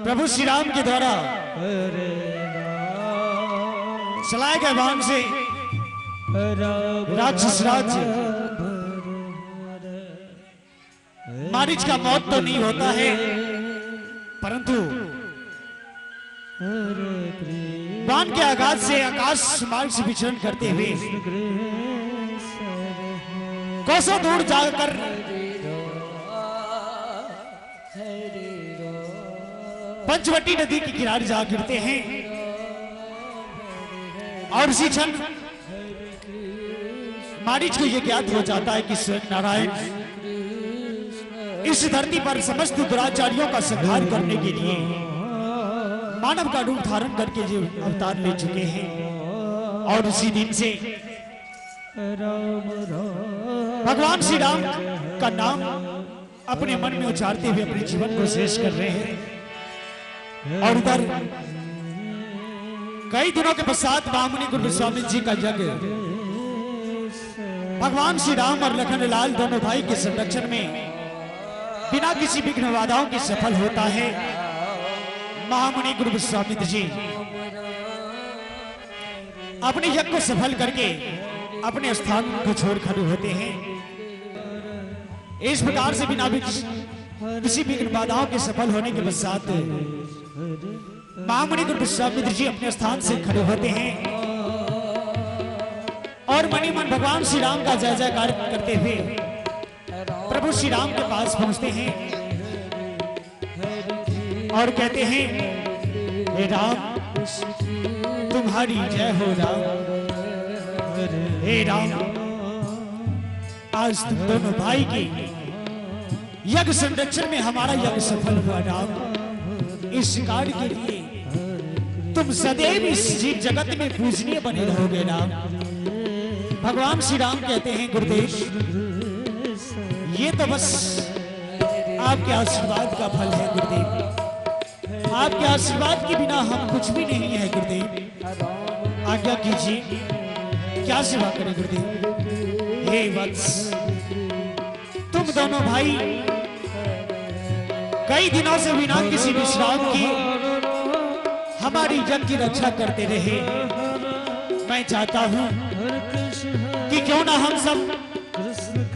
प्रभु श्री राम के द्वारा चलाए गए बाण से राक्षस राज्य मारीच का मौत तो नहीं होता है, परंतु बाण के आघात से आकाश मार्ग से विचरण करते हुए कोसों दूर जाकर पंचवटी नदी के किनारे जा गिरते हैं और उसी क्षण मारीच को यह ज्ञात हो जाता है कि स्वयं नारायण इस धरती पर समस्त दुराचारियों का संहार करने के लिए मानव का रूप धारण करके जो अवतार ले चुके हैं। और उसी दिन से भगवान श्री राम का नाम अपने मन में उच्चारते हुए अपने जीवन को श्रेष्ठ कर रहे हैं। और उधर कई दिनों के पश्चात महामुनि गुरु विश्वामित्र जी का यज्ञ भगवान श्री राम और लखन लाल दोनों भाई के संरक्षण में बिना किसी विघ्न बाधाओं के सफल होता है। महामुनि गुरु विश्वामित्र जी अपने यज्ञ को सफल करके अपने स्थान को छोड़ खड़े होते हैं। इस प्रकार से बिना किसी विघ्न बाधाओं के सफल होने के पश्चात महामुनि गुरु विश्वामित्र जी अपने स्थान से खड़े होते हैं और मणि मन भगवान श्री राम का जय जयकार करते हुए प्रभु श्री राम के पास पहुंचते हैं और कहते हैं, हे राम तुम्हारी जय हो राम। हे राम आज तुम दोनों भाई की यज्ञ संरक्षण में हमारा यज्ञ सफल हुआ राम। इस कार्य के लिए तुम सदैव इस जीव जगत में पूजनीय बने रहोगे राम। भगवान श्री राम कहते हैं, गुरुदेव ये तो बस आपके आशीर्वाद का फल है गुरुदेव, आपके आशीर्वाद के बिना हम कुछ भी नहीं है गुरुदेव। आज्ञा कीजिए क्या सेवा करें गुरुदेव। हे वत्स तुम दोनों भाई कई दिनों से बिना किसी विश्राम की हमारी जग की रक्षा करते रहे। मैं चाहता हूं कि क्यों ना हम सब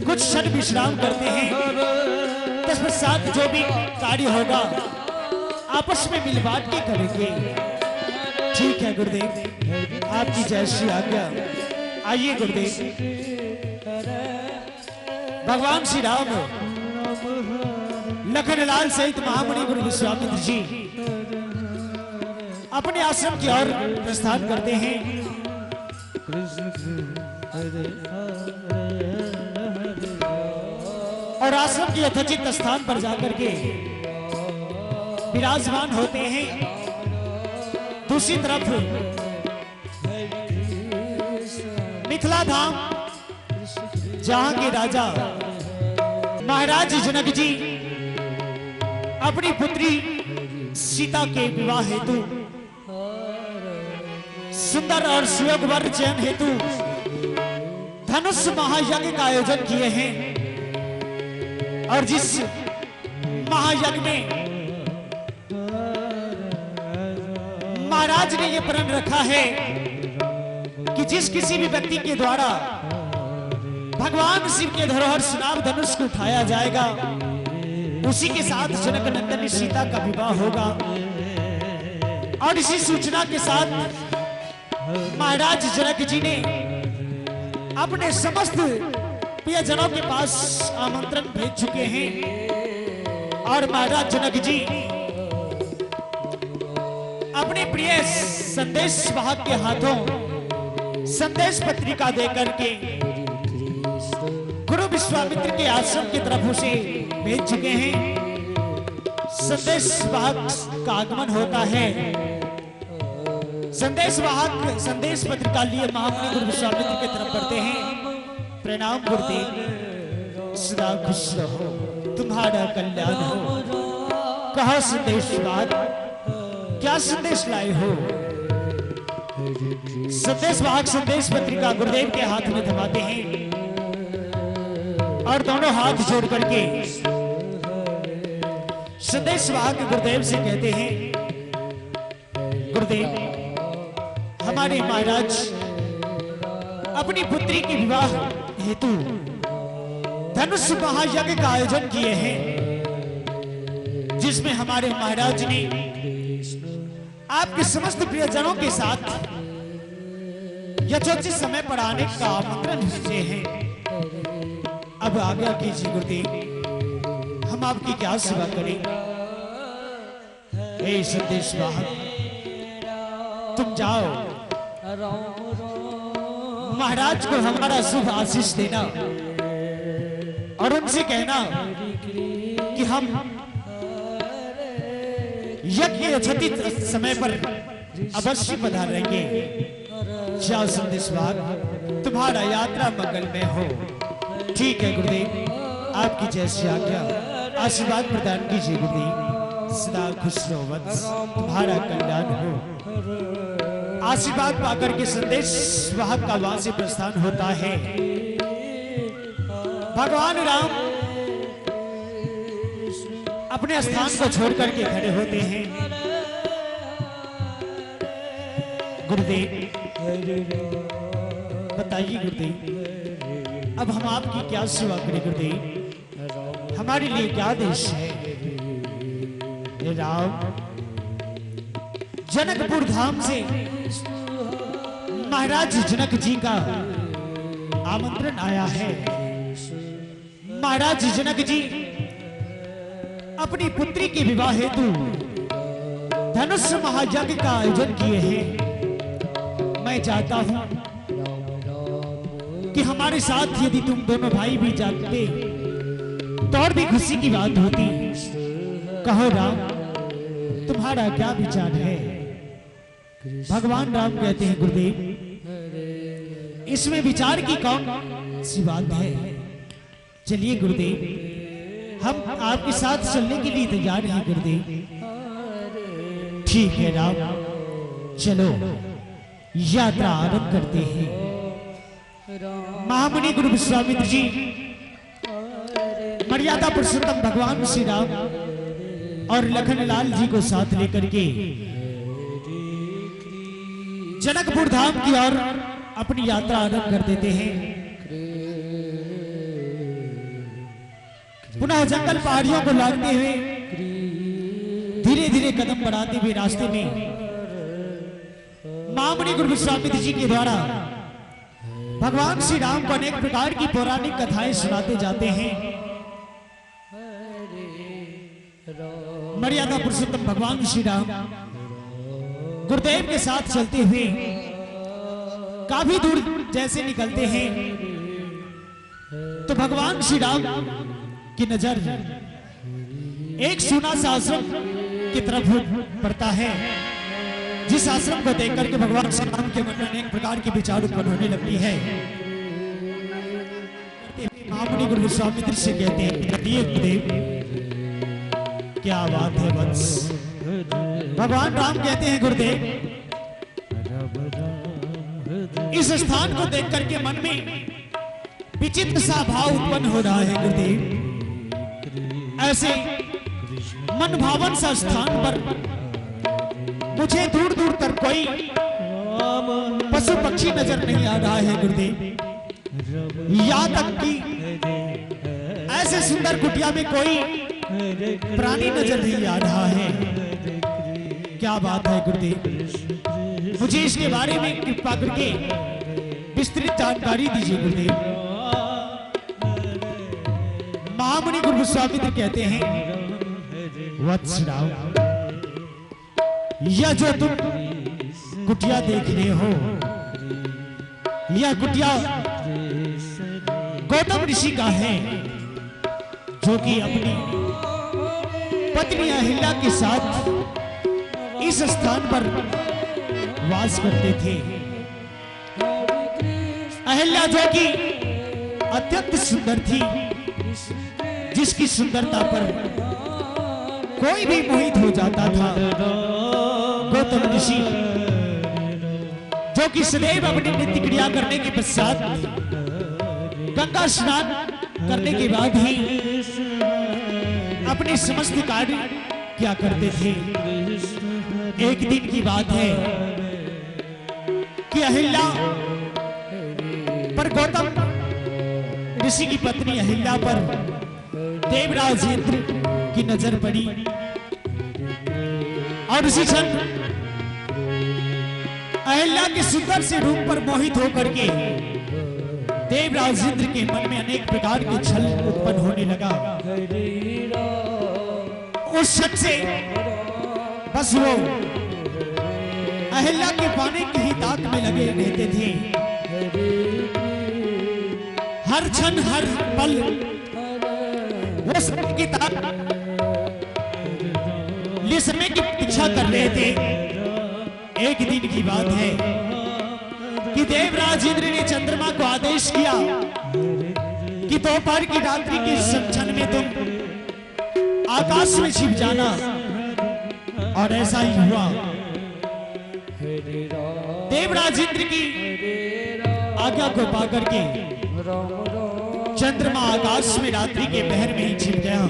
कुछ क्षण विश्राम करते हैं, तत्पश्चात जो भी कार्य होगा आपस में मिल बांट के करेंगे। ठीक है गुरुदेव, आपकी जय श्री आज्ञा। आइए गुरुदेव। भगवान श्री राम लखनलाल सहित महामुनि गुरु विश्वामित्र जी अपने आश्रम की ओर प्रस्थान करते हैं। और आश्रम के यथोचित स्थान पर जाकर के विराजमान होते हैं। दूसरी तरफ मिथिला धाम जहां के राजा महाराज जनक जी अपनी पुत्री सीता के विवाह हेतु सुंदर और सुयोगवर चयन हेतु धनुष महायज्ञ का आयोजन किए हैं। और जिस महायज्ञ में महाराज ने यह प्रण रखा है कि जिस किसी भी व्यक्ति के द्वारा भगवान शिव के धरोहर सुनाम धनुष को उठाया जाएगा उसी के साथ जनक नंदन सीता का विवाह होगा। और इसी सूचना के साथ महाराज जनक जी ने अपने समस्त प्रियजनों के पास आमंत्रण भेज चुके हैं। और महाराज जनक जी अपने प्रिय संदेश वाहक के हाथों संदेश पत्रिका देकर के गुरु विश्वामित्र के आश्रम की तरफ उसे भेज चुके हैं। संदेश वाहक का आगमन होता है। संदेश वाहक संदेश पत्रिका लिए महामुनि गुरु विश्वामित्र की तरफ बढ़ते हैं। प्रणाम गुरुदेव, सदा खुश रहो, तुम्हारा कल्याण हो। कहा संदेश वाहक, क्या संदेश लाए हो? संदेश वाहक संदेश पत्रिका गुरुदेव के हाथ में थमाते हैं और दोनों हाथ जोड़ करके संदेश वाहक गुरुदेव से कहते हैं, गुरुदेव हमारे महाराज अपनी पुत्री के विवाह हेतु धनुष महायज्ञ का आयोजन किए हैं, जिसमें हमारे महाराज ने आपके समस्त प्रियजनों के साथ यथोचित समय पर आने का आमंत्रण भेजे हैं। अब आज्ञा कीजिए गुरुदेव, हम आपकी क्या सेवा करें। हे संदेश वाहक, तुम जाओ, महाराज को हमारा शुभ आशीष देना और उनसे कहना कि हम यज्ञ यथोचित समय पर अवश्य पधारेंगे। जाओ संदेश वाहक, तुम्हारा यात्रा मंगलमय हो। ठीक है गुरुदेव, आपकी जैसी आज्ञा। आशीर्वाद प्रदान कीजिए गुरुदेव, सदा खुश रहो वत्स, तुम्हारा कल्याण हो। आशीर्वाद पाकर के संदेश वाहक का वहां से प्रस्थान होता है। भगवान राम अपने स्थान को छोड़ करके खड़े होते हैं। गुरुदेव बताइए गुरुदेव, अब हम आपकी क्या सेवा करें गुरुदेव, हमारे लिए क्या देश है। हे राम, जनकपुर धाम से महाराज जनक जी का आमंत्रण आया है। महाराज जनक जी अपनी पुत्री के विवाह हेतु धनुष महायज्ञ का आयोजन किए हैं। मैं चाहता हूं कि हमारे साथ यदि तुम दोनों भाई भी जाते तो और भी खुशी की बात होती। कहो राम, तुम्हारा क्या विचार है। भगवान राम कहते हैं गुरुदेव, इसमें विचार की कौन सी बात है। चलिए गुरुदेव, हम आपके साथ चलने के लिए तैयार हैं गुरुदेव। ठीक है राम, चलो यात्रा आरंभ करते हैं। महामुनि गुरु विश्वामित्र जी मर्यादा पुरुषोत्तम भगवान श्री राम और लखनलाल जी को साथ लेकर के जनकपुर धाम की ओर अपनी यात्रा आरंभ कर देते हैं। पुनः जंगल पहाड़ियों को लागते हुए धीरे धीरे कदम बढ़ाते हुए रास्ते में महामुनि गुरु विश्वामित्र जी के द्वारा भगवान श्री राम को अनेक प्रकार की पौराणिक कथाएं सुनाते जाते हैं। मर्यादा पुरुषोत्तम भगवान श्री राम गुरुदेव के साथ चलते हुए काफी दूर जैसे निकलते हैं तो भगवान श्री राम की नजर एक सुना सा आश्रम की तरफ पड़ता है, जिस आश्रम को देख करके भगवान श्री राम के मन में अनेक प्रकार के विचार उत्पन्न होने लगती है। महामुनि गुरु विश्वामित्र से कहते हैं, गुरुदेव क्या बात है वत्स। भगवान राम कहते हैं, गुरुदेव इस स्थान को देख करके मन में विचित्र सा भाव उत्पन्न हो रहा है गुरुदेव। ऐसे मन भावन सा स्थान पर मुझे दूर दूर तक कोई पशु पक्षी नजर नहीं आ रहा है गुरुदेव। यहाँ तक कि ऐसे सुंदर कुटिया में कोई प्राणी नजर नहीं आ रहा है। क्या बात है गुरुदेव, मुझे इसके बारे में कृपा करके विस्तृत जानकारी दीजिए गुरुदेव। महामुनि गुरु विश्वामित्र कहते हैं, वत्स राम, यह जो तुम कुटिया देख रहे हो, यह कुटिया गौतम ऋषि का है, जो कि अपनी पत्नी अहिल्या के साथ इस स्थान पर वास करते थे। अहिल्या जो कि अत्यंत सुंदर थी, जिसकी सुंदरता पर कोई भी मोहित हो जाता था। गौतम ऋषि जो कि सदैव अपनी नित्य क्रिया करने के पश्चात गंगा स्नान करने के बाद ही अपने समस्त कार्य क्या करते थे। एक दिन की बात है कि अहिल्या पर गौतम ऋषि की पत्नी अहिल्या पर देवराज इंद्र की नजर पड़ी और उसी क्षण अहिल्या के सुंदर से रूप पर मोहित होकर के देवराज इंद्र के मन में अनेक प्रकार के छल उत्पन्न होने लगा। उस क्षण से बस वो अहिल्या के पाने की ही ताक में लगे रहते थे। हर क्षण हर पल वो समय की ताक ले समय की प्रतीक्षा कर रहे थे। एक दिन की बात है कि देवराज इंद्र ने चंद्रमा को आदेश किया कि दोपहर की रात्रि के क्षण में तुम आकाश में छिप जाना, और ऐसा ही हुआ। देवराज इंद्र की आज्ञा को पाकर के चंद्रमा आकाश में रात्रि के पहर में ही छिप गया।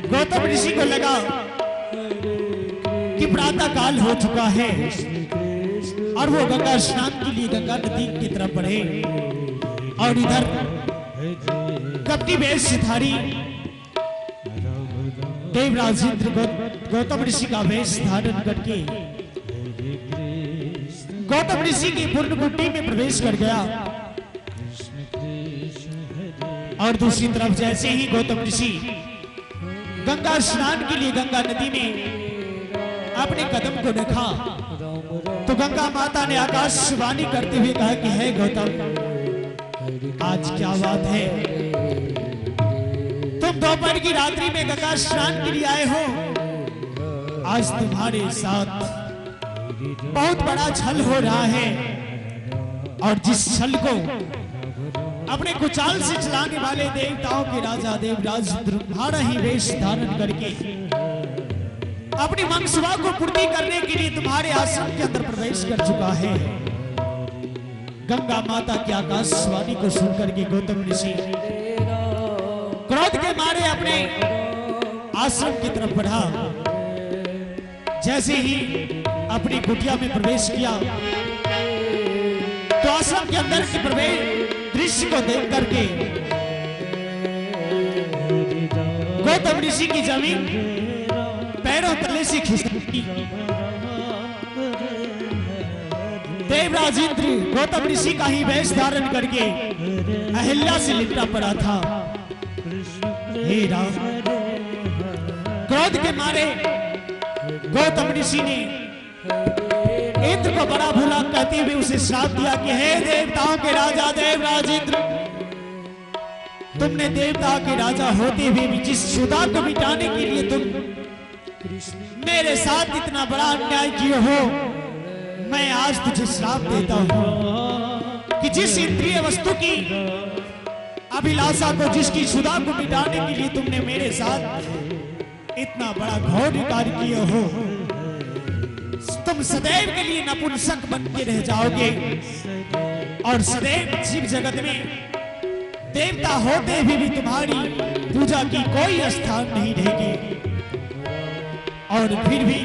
गौतम ऋषि को लगा कि प्रातः काल हो चुका है और वो गंगा स्नान के लिए गंगा नदी की तरफ बढ़े, और इधर कपटी वेशधारी देवराज इंद्र गौतम ऋषि का वेश धारण करके गौतम ऋषि की पूर्ण कुटी में प्रवेश कर गया। और दूसरी तरफ जैसे ही गौतम ऋषि गंगा स्नान के लिए गंगा नदी में अपने कदम को रखा तो गंगा माता ने आकाशवाणी करते हुए कहा कि हे गौतम, आज क्या बात है, तुम दोपहर की रात्रि में गंगा स्नान के लिए आए हो। आज तुम्हारे साथ बहुत बड़ा छल हो रहा है, और जिस छल को अपने कुचाल से चलाने वाले देवताओं के राजा देवराज तुम्हारा ही वेश धारण करके अपनी मनसुबा को पूर्ति करने के लिए तुम्हारे आश्रम के अंदर प्रवेश कर चुका है। गंगा माता की आकाशवाणी को सुनकर के गौतम ऋषि क्रोध के मारे अपने आश्रम की तरफ बढ़ा। जैसे ही अपनी कुटिया में प्रवेश किया तो आश्रम के अंदर के प्रवेश दृश्य को देख करके गौतम ऋषि की जमीन पैरों तले से खिसकी। देवराज इंद्र गौतम ऋषि का ही वेश धारण करके अहिल्या से लिपटा पड़ा था। हे राम, क्रोध के मारे गौतम ऋषि ने इंद्र को बड़ा भूला कहते हुए उसे श्राप दिया कि हे देवताओं के राजा देवराज इंद्र, तुमने देवता के राजा होते हुए भी जिस क्षुधा को मिटाने के लिए तुम मेरे साथ इतना बड़ा अन्याय किए हो, मैं आज तुझे श्राप देता हूं कि जिस इंद्रिय वस्तु की अभिलाषा को, जिसकी क्षुधा को मिटाने के लिए तुमने मेरे साथ इतना बड़ा घोर कार्य किए हो, तुम सदैव के लिए नपुंसक बन के रह जाओगे और सदैव जीव जगत में देवता होते हुए भी तुम्हारी पूजा की कोई स्थान नहीं रहेगी। और फिर भी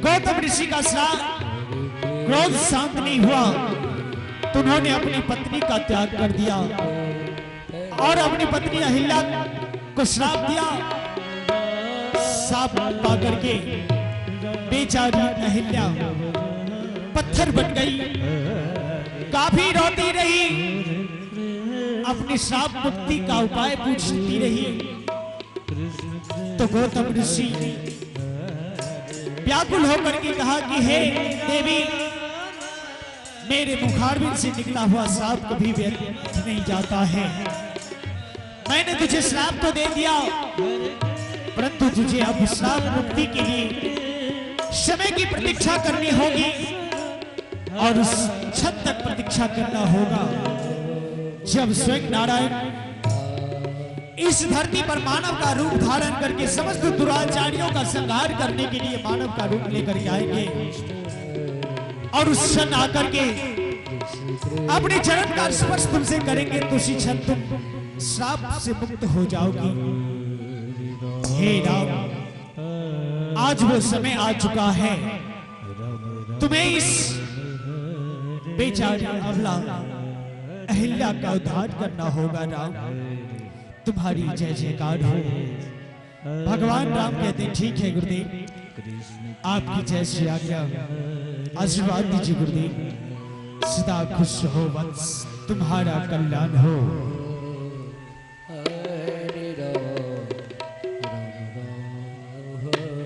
गौतम ऋषि का क्रोध शांत नहीं हुआ तो उन्होंने अपनी पत्नी का त्याग कर दिया और अपनी पत्नी अहिल्या को श्राप दिया। श्राप पा करके बेचारी अहिल्या पत्थर बन गई, काफी रोती रही, अपनी श्राप मुक्ति का उपाय पूछती रही। तो गौतम ऋषि व्याकुल होकर के कहा कि हे देवी, मेरे मुखारबिंद से निकला हुआ श्राप कभी व्यर्थ नहीं जाता है। मैंने तुझे श्राप तो दे दिया, परंतु तुझे अब श्राप मुक्ति के लिए समय की प्रतीक्षा करनी होगी और उस क्षण तक प्रतीक्षा करना होगा जब स्वयं नारायण इस धरती पर मानव का रूप धारण करके समस्त दुराचारियों का संहार करने के लिए मानव का रूप लेकर के आएंगे और उस क्षण आकर के अपने चरण का स्पर्श तुमसे करेंगे तो उसी क्षण तुम श्राप से मुक्त हो जाओगी। हे राम, आज वो समय आ चुका है, तुम्हें इस बेचारी अबला अहिल्या का उद्धार करना होगा। राम, तुम्हारी जय जयकार हो। भगवान राम कहते हैं ठीक है गुरुदेव, आपकी जैसी आज्ञा, आशीर्वाद दीजिए गुरुदेव। सदा खुश रहो वत्स, तुम्हारा कल्याण हो।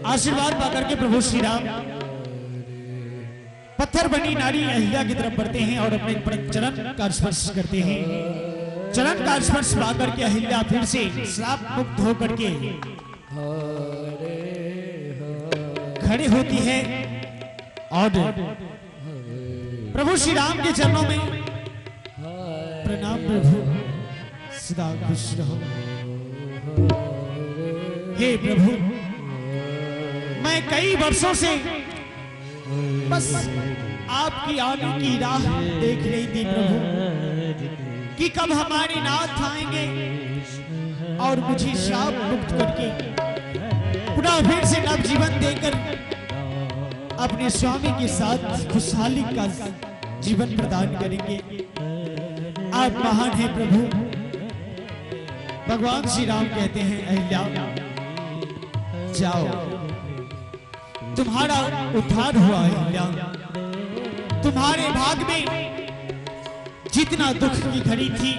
आशीर्वाद पाकर के प्रभु श्री राम पत्थर बनी नारी अहिल्या की तरफ बढ़ते हैं और अपने चरण का स्पर्श करते हैं। चरण का स्पर्श पाकर के अहिल्या फिर से श्राप मुक्त होकर के खड़े होती है और प्रभु श्री राम के चरणों में प्रणाम। प्रभु सदा खुश रहो। हे प्रभु, मैं कई वर्षों से बस आपकी आने की राह देख रही थी प्रभु, कि कब हमारे नाथ आएंगे और मुझे शाप मुक्त करके पुनः फिर से नव जीवन देकर अपने स्वामी के साथ खुशहाली का जीवन प्रदान करेंगे। आप महान हैं प्रभु। भगवान श्री राम कहते हैं अहिल्या जाओ, तुम्हारा उद्धार हुआ अहिल्या। तुम्हारे भाग में जितना दुख की घड़ी थी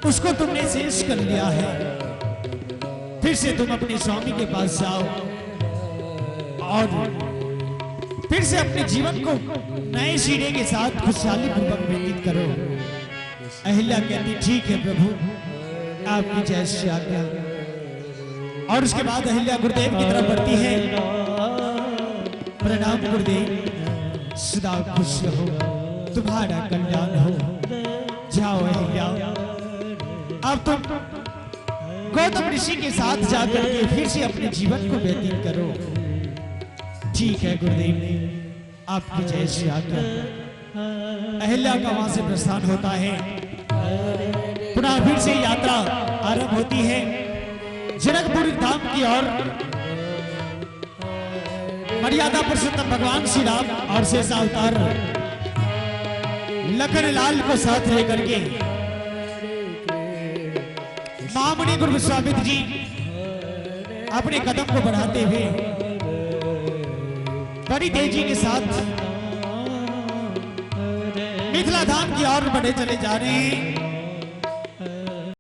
उसको तुमने शेष कर लिया है। फिर से तुम अपने स्वामी के पास जाओ और फिर से अपने जीवन को नए सिरे के साथ खुशहाली पूर्वक व्यतीत करो। अहिल्या कहती ठीक है प्रभु, आपकी जय श्री आज्ञा। और उसके बाद अहिल्या गुरुदेव की तरफ बढ़ती है। प्रणाम गुरुदेव, सदा खुश रहो, तुम्हारा कल्याण हो। जाओ अहिल्या, अब तुम गौतम ऋषि के साथ जाकर के फिर से अपने जीवन को व्यतीत करो। ठीक है गुरुदेव, आपकी जय श्री आज्ञा। अहिल्या का वहां से प्रस्थान होता है। पुनः फिर से यात्रा आरंभ होती है जनकपुर धाम की ओर। मर्यादा पुरुषोत्तम भगवान श्री राम और शेष अवतार लखन लाल को साथ लेकर के महामुनि गुरु विश्वामित्र जी अपने कदम को बढ़ाते हुए बड़ी तेजी के साथ मिथिला धाम की ओर बढ़े चले जा रहे हैं।